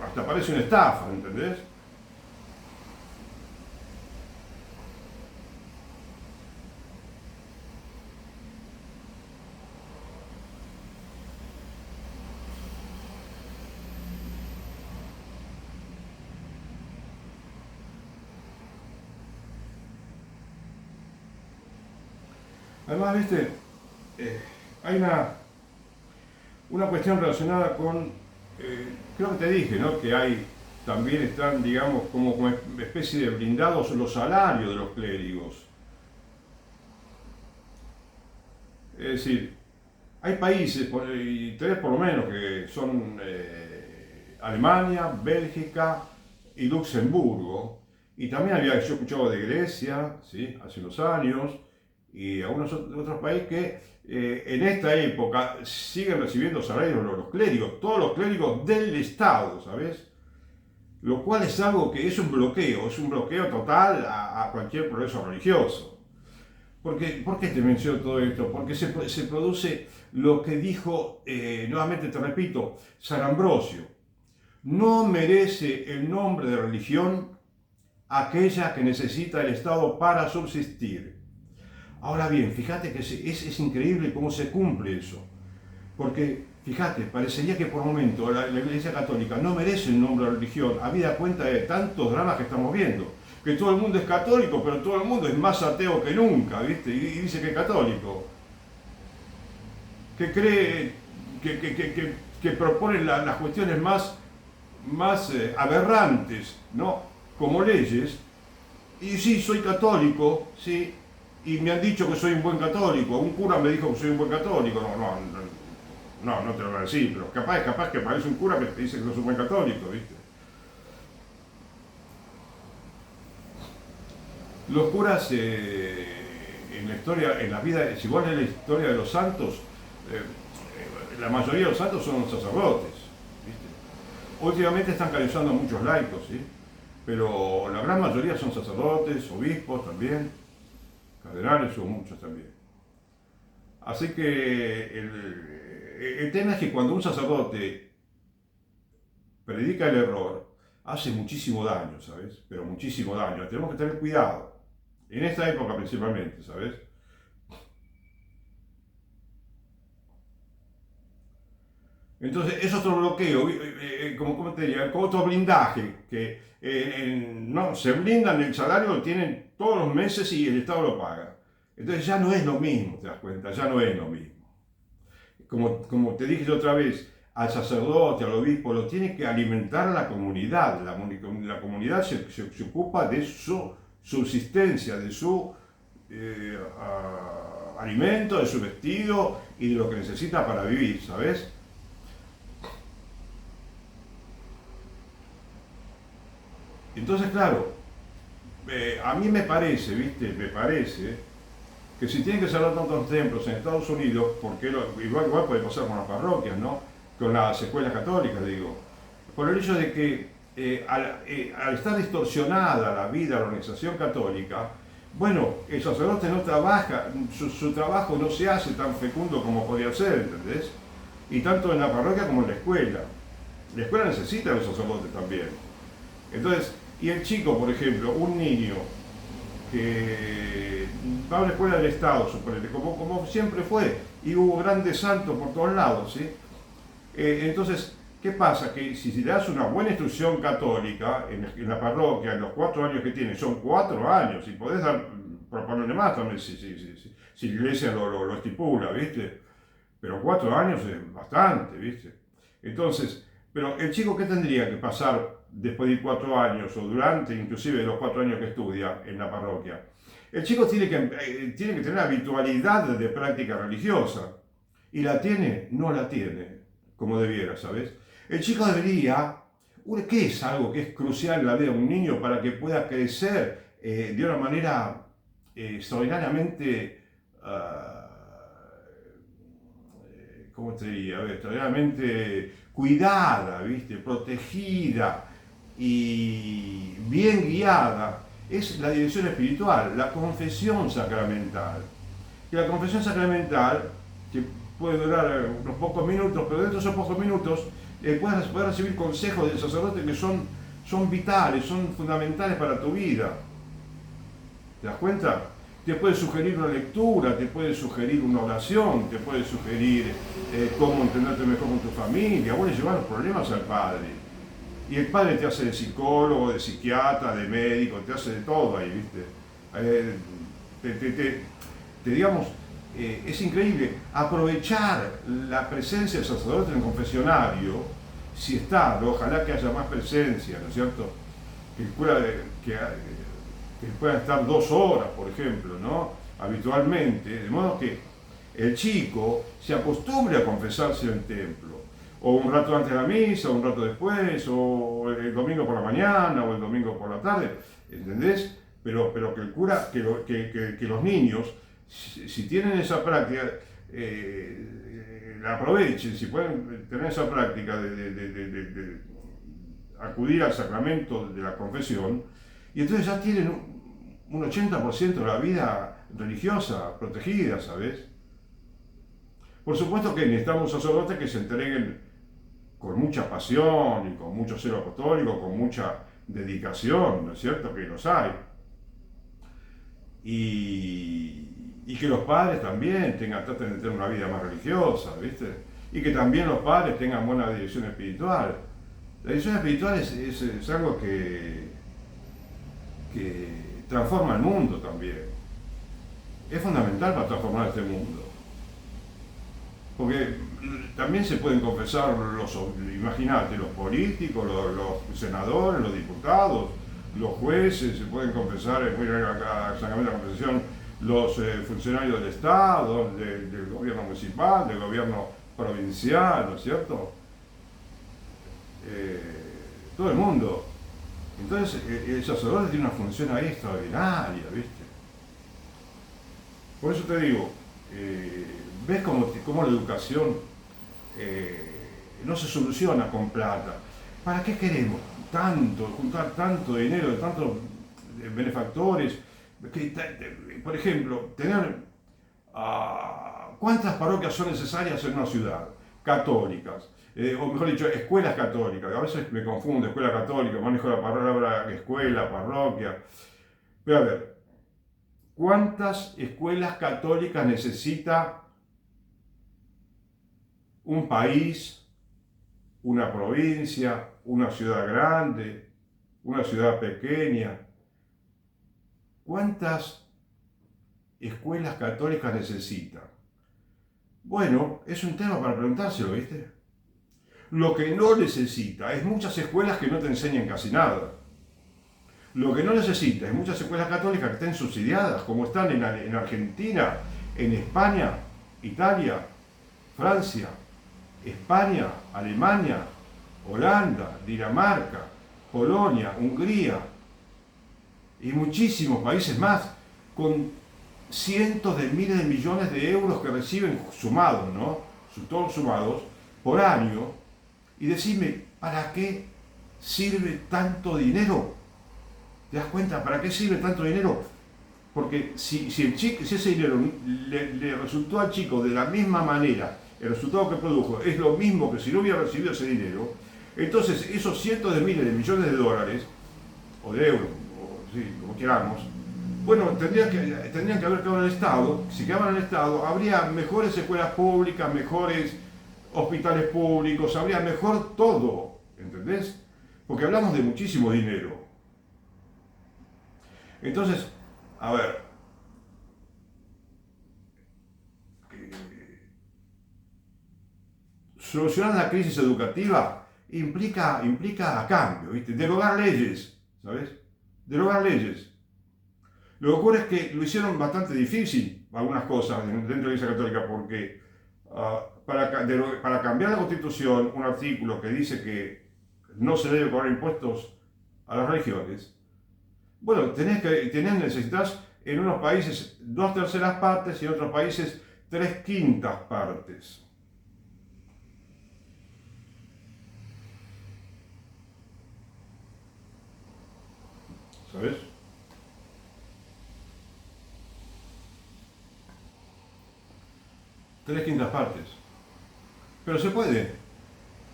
Hasta parece una estafa, ¿entendés? Además, ¿viste? Hay una cuestión relacionada con, creo que te dije, ¿no? Que también están, digamos, como especie de blindados los salarios de los clérigos. Es decir, hay países, y tres por lo menos, que son Alemania, Bélgica y Luxemburgo. Y también yo escuchado de Grecia, ¿sí? Hace unos años, y algunos otros países que en esta época siguen recibiendo salarios los clérigos, todos los clérigos del Estado, ¿sabes? Lo cual es algo que es un bloqueo total a cualquier progreso religioso. ¿Por qué te menciono todo esto? Porque se produce lo que dijo, nuevamente te repito, San Ambrosio. No merece el nombre de religión aquella que necesita el Estado para subsistir. Ahora bien, fíjate que es increíble cómo se cumple eso. Porque, fíjate, parecería que por momento la Iglesia Católica no merece el nombre de religión, habida cuenta de tantos dramas que estamos viendo. Que todo el mundo es católico, pero todo el mundo es más ateo que nunca, ¿viste? Y dice que es católico. Que cree, que propone las cuestiones más aberrantes, ¿no? Como leyes. Y sí, soy católico, sí, y me han dicho que soy un buen católico. Un cura me dijo que soy un buen católico. No te lo voy a decir, pero capaz que parece un cura que te dice que sos un buen católico, ¿viste? Los curas en la historia, en la vida, si vos lees la historia de los santos, la mayoría de los santos son sacerdotes, ¿viste? Últimamente están canonizando a muchos laicos, ¿sí? Pero la gran mayoría son sacerdotes, obispos también, cardenales o muchos también. Así que el tema es que cuando un sacerdote predica el error, hace muchísimo daño, ¿sabes? Pero muchísimo daño. Tenemos que tener cuidado. En esta época principalmente, ¿sabes? Entonces es otro bloqueo, como te diría, como otro blindaje, que no, se blindan el salario, lo tienen todos los meses y el Estado lo paga. Entonces ya no es lo mismo, te das cuenta, ya no es lo mismo. Como te dije yo otra vez, al sacerdote, al obispo, lo tiene que alimentar la comunidad. La comunidad se ocupa de su subsistencia, de su alimento, de su vestido y de lo que necesita para vivir, ¿sabes? Entonces, claro, a mí me parece, ¿viste? Me parece que si tienen que cerrar tantos templos en Estados Unidos, porque igual puede pasar con las parroquias, ¿no? Con las escuelas católicas, digo, por el hecho de que al estar distorsionada la vida de la organización católica, bueno, el sacerdote no trabaja, su trabajo no se hace tan fecundo como podría ser, ¿entendés? Y tanto en la parroquia como en la escuela. La escuela necesita a los sacerdotes también. Entonces, y el chico, por ejemplo, un niño que va a una escuela del Estado, suponete, como siempre fue, y hubo grandes santos por todos lados, ¿sí? Entonces, ¿Qué pasa? Que si le das una buena instrucción católica en la parroquia, en los 4 años que tiene, son 4 años, y podés proponerle más también si la iglesia lo estipula, ¿viste? Pero 4 años es bastante, ¿viste? Entonces, pero el chico, ¿qué tendría que pasar después de 4 años o durante inclusive los 4 años que estudia en la parroquia? El chico tiene que tener habitualidad de práctica religiosa. ¿Y la tiene? No la tiene, como debiera, ¿sabes? El chico debería, ¿qué es algo que es crucial en la vida de un niño para que pueda crecer de una manera extraordinariamente, ¿cómo te diría? Extraordinariamente cuidada, ¿viste? Protegida y bien guiada? Es la dirección espiritual, la confesión sacramental. Y la confesión sacramental, que puede durar unos pocos minutos, pero dentro de esos pocos minutos puedes recibir consejos del sacerdote que son vitales, son fundamentales para tu vida. ¿Te das cuenta? Te puede sugerir una lectura, te puede sugerir una oración, te puede sugerir cómo entenderte mejor con tu familia. Vos le llevas los problemas al padre. Y el padre te hace de psicólogo, de psiquiatra, de médico, te hace de todo ahí, ¿viste? Digamos, es increíble aprovechar la presencia del sacerdote en el confesionario, si está, ojalá que haya más presencia, ¿no es cierto? Que el cura que pueda estar 2 horas, por ejemplo, ¿no? Habitualmente, de modo que el chico se acostumbre a confesarse en el templo, o un rato antes de la misa, o un rato después, o el domingo por la mañana, o el domingo por la tarde, ¿entendés? Pero que el cura, que los niños, si tienen esa práctica, la aprovechen, si pueden tener esa práctica de acudir al sacramento de la confesión, y entonces ya tienen un 80% de la vida religiosa protegida, ¿sabes? Por supuesto que necesitamos sacerdotes que se entreguen con mucha pasión y con mucho celo apostólico, con mucha dedicación, ¿no es cierto? Que los hay. Y que los padres también traten de tener una vida más religiosa, ¿viste? Y que también los padres tengan buena dirección espiritual. La dirección espiritual es algo que transforma el mundo también. Es fundamental para transformar este mundo. Porque también se pueden confesar imagínate, los políticos, los senadores, los diputados, los jueces, se pueden confesar, pueden ir al sacramento de la confesión los funcionarios del Estado, del gobierno municipal, del gobierno provincial, ¿no es cierto? Todo el mundo. Entonces el sacerdote tiene una función ahí extraordinaria, ¿viste? Por eso te digo, ves cómo la educación no se soluciona con plata. ¿Para qué queremos juntar tanto dinero de tantos benefactores? Por ejemplo, tener ¿cuántas parroquias son necesarias en una ciudad? Católicas. O mejor dicho, escuelas católicas. A veces me confundo, escuela católica, manejo la palabra escuela, parroquia. Pero a ver, ¿cuántas escuelas católicas necesita un país, una provincia, una ciudad grande, una ciudad pequeña? ¿Cuántas escuelas católicas necesita? Bueno, es un tema para preguntárselo, ¿viste? Lo que no necesita es muchas escuelas que no te enseñan casi nada. Lo que no necesita es muchas escuelas católicas que estén subsidiadas, como están en Argentina, en España, Italia, Francia, España, Alemania, Holanda, Dinamarca, Polonia, Hungría y muchísimos países más, con cientos de miles de millones de euros que reciben sumados, ¿no? Todos sumados, por año. Y decime, ¿para qué sirve tanto dinero? ¿Te das cuenta? ¿Para qué sirve tanto dinero? Porque si ese dinero le resultó al chico de la misma manera, el resultado que produjo es lo mismo que si no hubiera recibido ese dinero, entonces esos cientos de miles de millones de dólares, o de euros, o sí, como queramos, bueno, tendrían que haber quedado en el Estado. Si quedaban en el Estado, habría mejores escuelas públicas, mejores hospitales públicos, habría mejor todo, ¿entendés? Porque hablamos de muchísimo dinero. Entonces, a ver, solucionar la crisis educativa implica cambio, ¿viste? Derogar leyes, ¿sabes? Derogar leyes. Lo que ocurre es que lo hicieron bastante difícil algunas cosas dentro de la Iglesia Católica porque para cambiar la Constitución, un artículo que dice que no se debe cobrar impuestos a las religiones, bueno, necesitas en unos países 2/3 partes y en otros países 3/5 partes. ¿Sabes? Tres quintas partes. Pero se puede.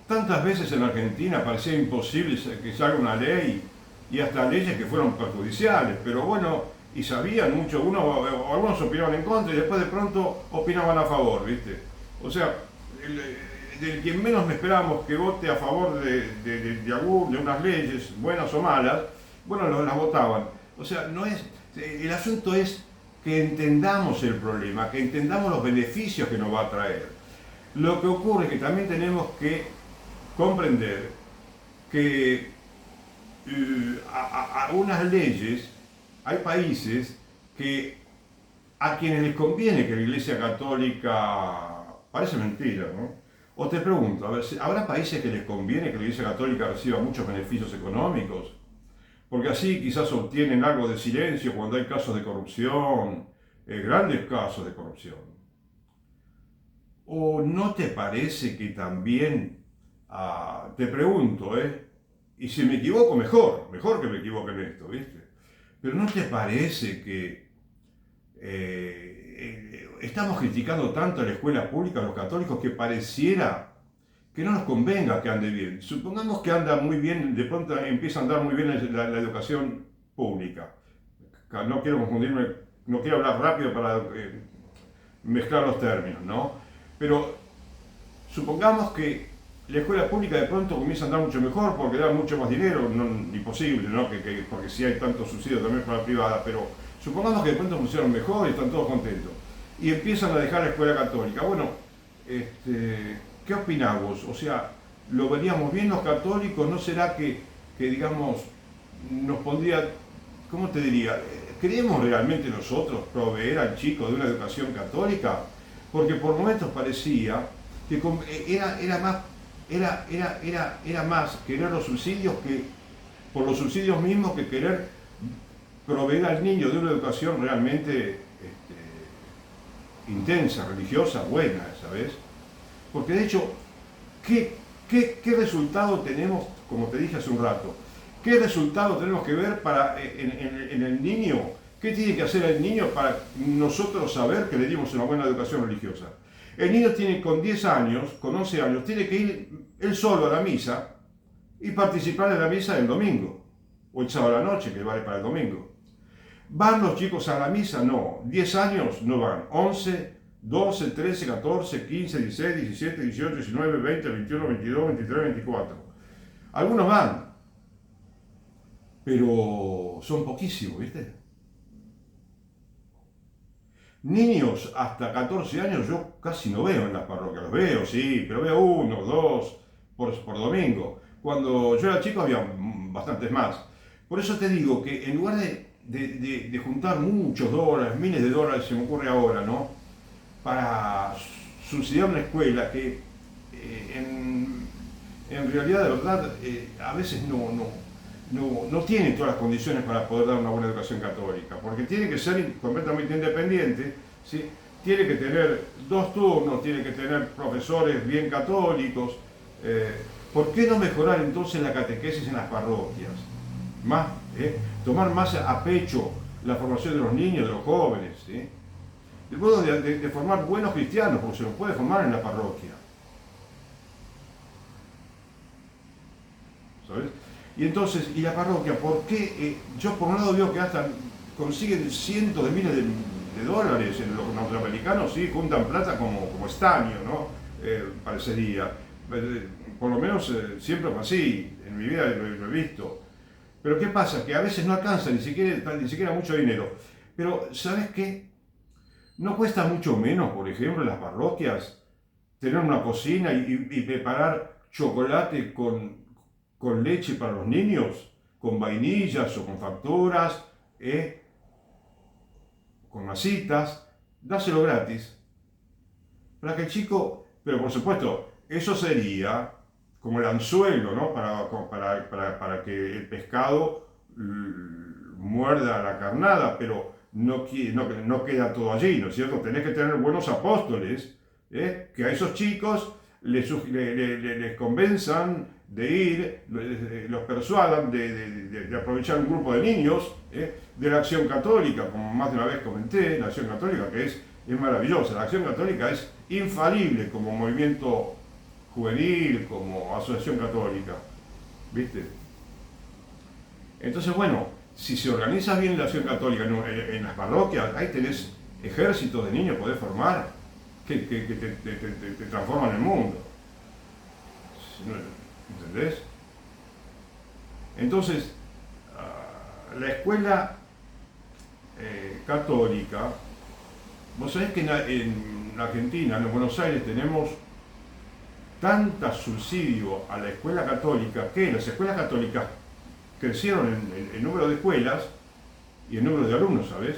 Tantas veces en Argentina parecía imposible que salga una ley y hasta leyes que fueron perjudiciales, pero bueno, y sabían mucho, algunos opinaban en contra y después de pronto opinaban a favor, ¿viste? O sea, del quien menos esperábamos que vote a favor de unas leyes, buenas o malas, bueno, las votaban. O sea, el asunto es que entendamos el problema, que entendamos los beneficios que nos va a traer. Lo que ocurre es que también tenemos que comprender que a unas leyes, hay países que a quienes les conviene que la Iglesia Católica, parece mentira, ¿no? O te pregunto, a ver, ¿habrá países que les conviene que la Iglesia Católica reciba muchos beneficios económicos? Porque así quizás obtienen algo de silencio cuando hay casos de corrupción, grandes casos de corrupción. ¿O no te parece que también, te pregunto, y si me equivoco, mejor que me equivoque en esto, ¿viste? Pero ¿no te parece que estamos criticando tanto a la escuela pública, a los católicos, que pareciera que no nos convenga que ande bien? Supongamos que anda muy bien, de pronto empieza a andar muy bien la educación pública. No quiero confundirme, no quiero hablar rápido para mezclar los términos, ¿no? Pero supongamos que la escuela pública de pronto comienza a andar mucho mejor porque da mucho más dinero, imposible, ¿no? Porque sí hay tanto subsidio también para la privada, pero supongamos que de pronto funcionan mejor y están todos contentos. Y empiezan a dejar la escuela católica. Bueno, ¿qué opinás vos? O sea, ¿lo veríamos bien los católicos? ¿No será que digamos, nos pondría, ¿cómo te diría? ¿Queremos realmente nosotros proveer al chico de una educación católica? Porque por momentos parecía que era más querer los subsidios por los subsidios mismos que querer proveer al niño de una educación realmente intensa, religiosa, buena, ¿sabes? Porque de hecho, ¿qué resultado tenemos, como te dije hace un rato? ¿Qué resultado tenemos que ver en el niño? ¿Qué tiene que hacer el niño para nosotros saber que le dimos una buena educación religiosa? El niño tiene con 10 años, con 11 años, tiene que ir él solo a la misa y participar en la misa del domingo, o el sábado a la noche, que vale para el domingo. ¿Van los chicos a la misa? No. 10 años no van. 11, 12, 13, 14, 15, 16, 17, 18, 19, 20, 21, 22, 23, 24. Algunos van, pero son poquísimos, ¿viste? Niños hasta 14 años yo casi no veo en las parroquias. Los veo, sí, pero veo 1, 2 por domingo. Cuando yo era chico había bastantes más. Por eso te digo que en lugar de juntar muchos dólares, miles de dólares, se me ocurre ahora, ¿no? Para subsidiar una escuela que en realidad, de verdad, a veces no tiene todas las condiciones para poder dar una buena educación católica, porque tiene que ser completamente independiente, ¿sí? Tiene que tener 2 turnos, tiene que tener profesores bien católicos. ¿Por qué no mejorar entonces la catequesis en las parroquias? Tomar más a pecho la formación de los niños, de los jóvenes, ¿sí? El modo de formar buenos cristianos, porque se los puede formar en la parroquia. ¿Sabes? Y entonces, ¿y la parroquia? ¿Por qué? Yo por un lado veo que hasta consiguen cientos de miles de dólares en los norteamericanos, ¿sí? Juntan plata como estaño, ¿no? parecería. Por lo menos siempre fue así, en mi vida lo he visto. Pero ¿qué pasa? Que a veces no alcanza ni siquiera mucho dinero. Pero ¿sabes qué? ¿No cuesta mucho menos, por ejemplo, en las parroquias, tener una cocina y preparar chocolate con leche para los niños? Con vainillas o con facturas, con masitas, dáselo gratis. Para que el chico, pero por supuesto, eso sería como el anzuelo, ¿no? Para que el pescado muerda la carnada, pero no queda todo allí, ¿no es cierto? Tenés que tener buenos apóstoles, que a esos chicos les convenzan de ir, los persuadan de aprovechar un grupo de niños, de la Acción Católica, como más de una vez comenté, la Acción Católica que es maravillosa. La Acción Católica es infalible como movimiento juvenil, como asociación católica, ¿viste? Entonces, bueno, si se organiza bien la Acción Católica en las parroquias, ahí tenés ejércitos de niños, podés formar, que te transforman el mundo. ¿Entendés? Entonces, la escuela católica, vos sabés que en Argentina, en Buenos Aires, tenemos tanta subsidio a la escuela católica que las escuelas católicas crecieron en número de escuelas y en número de alumnos, ¿sabes?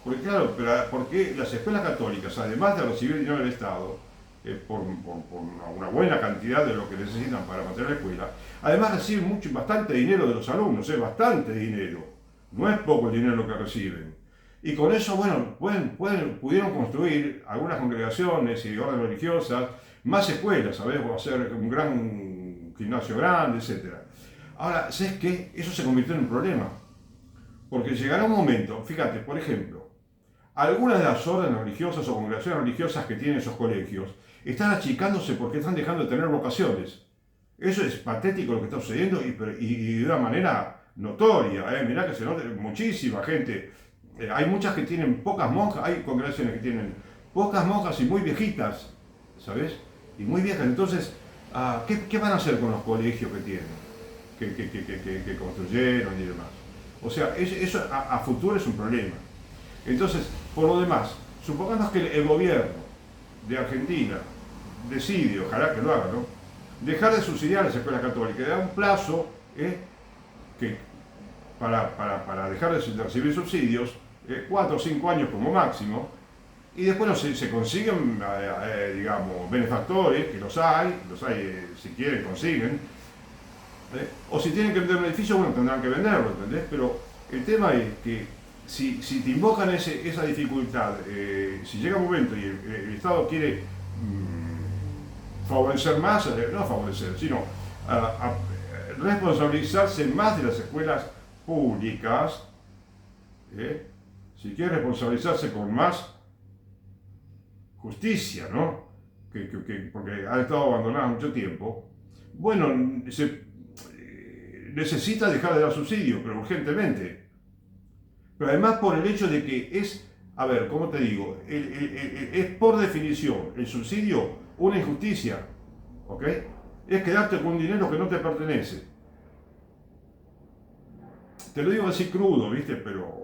Porque claro, porque las escuelas católicas, además de recibir dinero del Estado, por una buena cantidad de lo que necesitan para mantener la escuela, además reciben bastante dinero de los alumnos, bastante dinero, no es poco el dinero que reciben. Y con eso, bueno, pudieron construir algunas congregaciones y órdenes religiosas, más escuelas, ¿sabes? O hacer un gran gimnasio grande, etc. Ahora, ¿sabes qué? Eso se convirtió en un problema. Porque llegará un momento, fíjate, por ejemplo, algunas de las órdenes religiosas o congregaciones religiosas que tienen esos colegios están achicándose porque están dejando de tener vocaciones. Eso es patético lo que está sucediendo y de una manera notoria. Mirá que se nota muchísima gente. Hay muchas que tienen pocas monjas, hay congregaciones que tienen pocas monjas y muy viejitas, ¿sabes? Y muy viejas. Entonces, ¿qué van a hacer con los colegios que tienen? Que construyeron y demás. O sea, eso a futuro es un problema. Entonces, por lo demás, supongamos que el gobierno de Argentina decide, ojalá que lo haga, ¿no?, dejar de subsidiar las escuelas católicas, da un plazo para dejar de recibir subsidios, 4 o 5 años como máximo, y después se consiguen, digamos, benefactores, que los hay, si quieren consiguen, o si tienen que vender un edificio, bueno, tendrán que venderlo, ¿entendés? Pero el tema es que si te invocan esa dificultad, si llega un momento y el Estado quiere favorecer más, no favorecer, sino responsabilizarse más de las escuelas públicas, si quiere responsabilizarse con más justicia, ¿no? Porque han estado abandonadas mucho tiempo, bueno, necesita dejar de dar subsidio, pero urgentemente. Pero además por el hecho de que es, a ver, ¿cómo te digo? Es por definición el subsidio una injusticia, ¿ok? Es quedarte con un dinero que no te pertenece. Te lo digo así crudo, ¿viste? Pero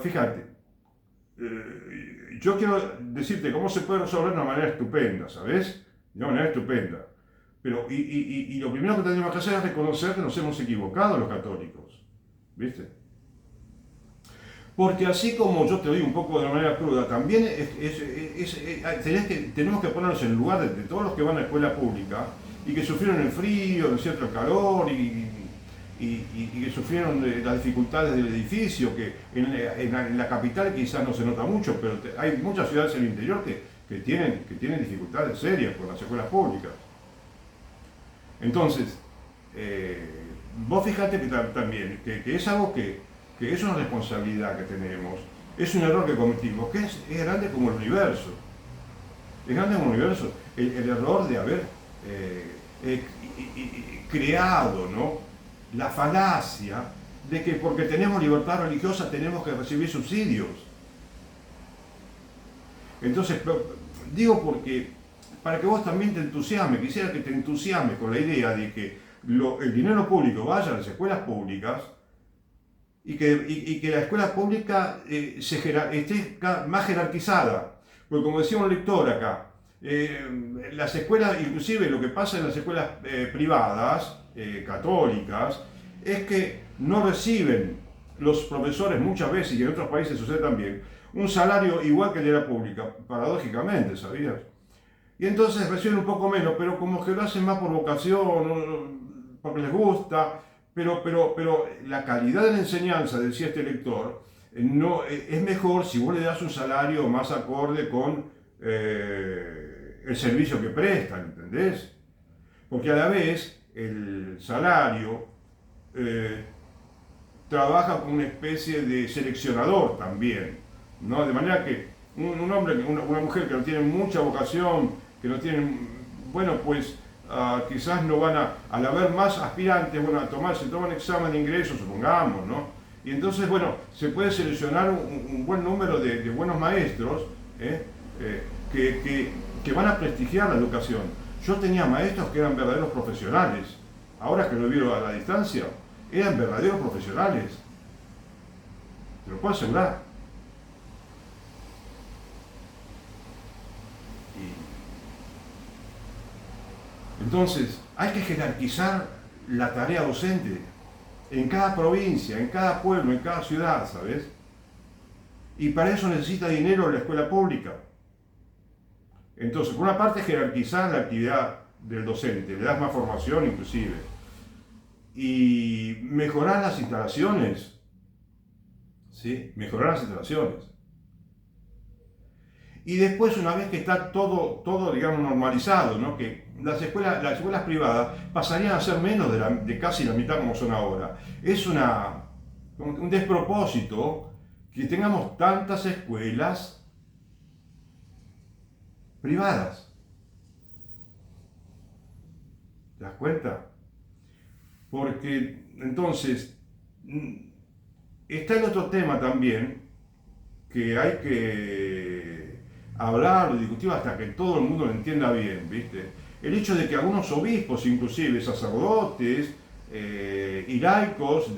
fíjate, yo quiero decirte cómo se puede resolver de una manera estupenda, ¿sabes? De una manera estupenda. Pero, y lo primero que tenemos que hacer es reconocer que nos hemos equivocado los católicos, ¿viste? Porque así como yo te lo digo un poco de una manera cruda, también tenemos que ponernos en el lugar de todos los que van a la escuela pública y que sufrieron el frío, ¿no es cierto?, el calor y que sufrieron las dificultades del edificio, que en la capital quizás no se nota mucho, pero hay muchas ciudades en el interior que tienen dificultades serias con las escuelas públicas. Entonces, vos fijate que también, que es algo que es una responsabilidad que tenemos, es un error que cometimos, que es grande como el universo. Es grande como el universo. El error de haber creado, ¿no?, la falacia de que porque tenemos libertad religiosa tenemos que recibir subsidios. Entonces, Digo porque, para que vos también te entusiasmes, quisiera que te entusiasmes con la idea de que el dinero público vaya a las escuelas públicas y que la escuela pública esté más jerarquizada. Porque como decía un lector acá, las escuelas, inclusive lo que pasa en las escuelas privadas, católicas, es que no reciben los profesores muchas veces, y en otros países sucede también, un salario igual que el de la pública, paradójicamente, ¿sabías? Y entonces reciben un poco menos, pero como que lo hacen más por vocación, porque les gusta, pero la calidad de la enseñanza, decía este lector, no, es mejor si vos le das un salario más acorde con el servicio que prestan, ¿entendés? Porque a la vez el salario eh, trabaja como una especie de seleccionador también, ¿no? De manera que un hombre, una mujer que no tiene mucha vocación, que no tienen, bueno, pues quizás no van al haber más aspirantes, bueno, se toma un examen de ingreso, supongamos, ¿no? Y entonces, bueno, se puede seleccionar un buen número de buenos maestros que van a prestigiar la educación. Yo tenía maestros que eran verdaderos profesionales, ahora que lo vieron a la distancia, eran verdaderos profesionales, te lo puedo asegurar. Entonces, hay que jerarquizar la tarea docente en cada provincia, en cada pueblo, en cada ciudad, ¿sabes? Y para eso necesita dinero la escuela pública. Entonces, por una parte, jerarquizar la actividad del docente, le das más formación inclusive. Y mejorar las instalaciones, ¿sí? Mejorar las instalaciones. Y después, una vez que está todo digamos, normalizado, ¿no? Que las escuelas privadas pasarían a ser menos de casi la mitad como son ahora. Es un despropósito que tengamos tantas escuelas privadas. ¿Te das cuenta? Porque entonces está el otro tema también que hay que hablar, discutir hasta que todo el mundo lo entienda bien, ¿viste? El hecho de que algunos obispos, inclusive sacerdotes y laicos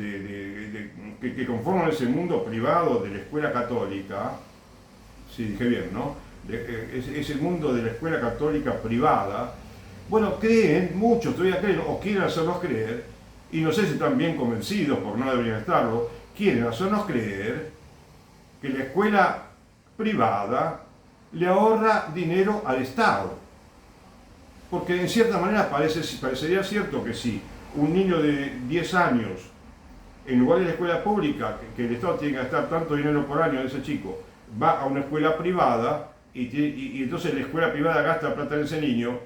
que conforman ese mundo privado de la escuela católica, sí, dije bien, ¿no? Ese mundo de la escuela católica privada, bueno, creen, muchos todavía creen, o quieren hacernos creer, y no sé si están bien convencidos, porque no deberían estarlo, quieren hacernos creer que la escuela privada le ahorra dinero al Estado. Porque en cierta manera parecería cierto que si un niño de 10 años, en lugar de la escuela pública, que el Estado tiene que gastar tanto dinero por año de ese chico, va a una escuela privada y entonces la escuela privada gasta plata en ese niño,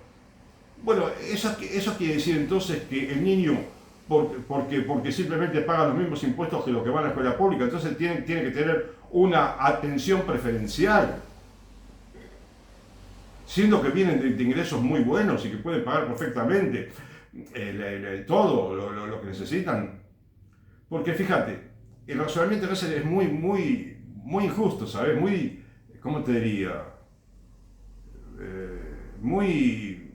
bueno, eso quiere decir entonces que el niño, porque simplemente paga los mismos impuestos que los que van a la escuela pública, entonces tiene que tener una atención preferencial, siendo que vienen de ingresos muy buenos y que pueden pagar perfectamente todo lo que necesitan. Porque fíjate, el razonamiento a veces es muy injusto, ¿sabes? Muy, ¿cómo te diría? Muy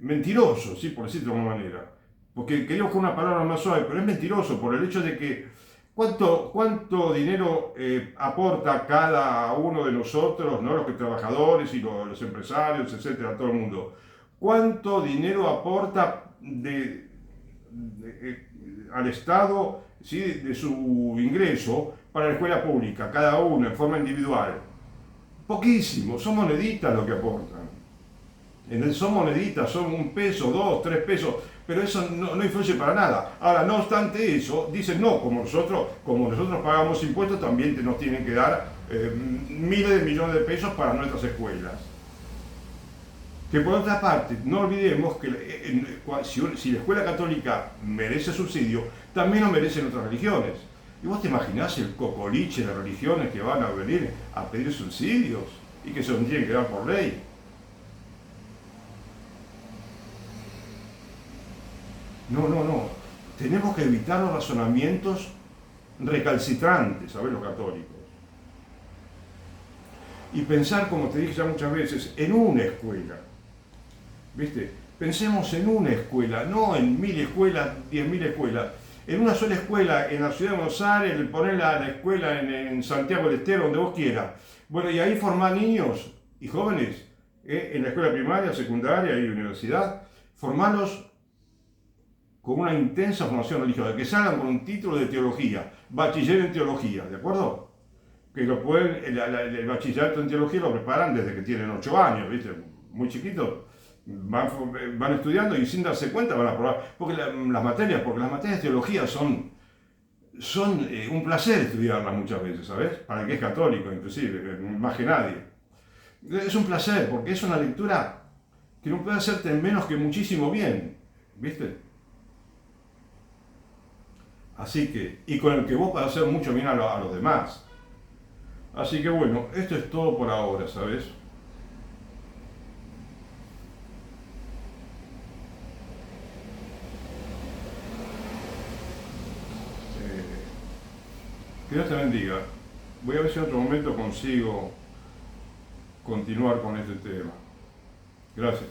mentiroso, ¿sí? Por decirlo de alguna manera. Porque quería buscar una palabra más suave, pero es mentiroso por el hecho de que ¿cuánto dinero aporta cada uno de nosotros, ¿no? Los trabajadores y los empresarios, etcétera, todo el mundo? ¿Cuánto dinero aporta al Estado, ¿sí? De su ingreso para la escuela pública, cada uno en forma individual? Poquísimo, son moneditas lo que aportan. Son moneditas, son 1 peso, 2, 3 pesos, pero eso no influye para nada. Ahora, no obstante eso, dicen no, como nosotros pagamos impuestos, también nos tienen que dar miles de millones de pesos para nuestras escuelas. Que por otra parte, no olvidemos que si la escuela católica merece subsidio, también lo merecen otras religiones. ¿Y vos te imaginás el cocoliche de religiones que van a venir a pedir subsidios y que se los tienen que dar por ley? No. Tenemos que evitar los razonamientos recalcitrantes, ¿sabes? Los católicos. y pensar, como te dije ya muchas veces, en una escuela. ¿Viste? Pensemos en una escuela, no en 1000 escuelas, 10.000 escuelas. En una sola escuela, en la ciudad de Buenos Aires, poner la escuela en Santiago del Estero, donde vos quieras. Bueno, y ahí formar niños y jóvenes, en la escuela primaria, secundaria y universidad, formarlos con una intensa formación religiosa, que salgan con un título de teología, bachiller en teología, ¿de acuerdo? Que lo pueden, el bachillerato en teología lo preparan desde que tienen 8 años, ¿viste? Muy chiquitos, van estudiando y sin darse cuenta van a probar, porque las materias de teología son un placer estudiarlas muchas veces, ¿sabes? Para el que es católico, inclusive, más que nadie. Es un placer, porque es una lectura que no puede hacerte menos que muchísimo bien, ¿viste? Así que, y con el que vos podés hacer mucho bien a los demás. Así que bueno, esto es todo por ahora, ¿sabes? Que Dios te bendiga. Voy a ver si en otro momento consigo continuar con este tema. Gracias.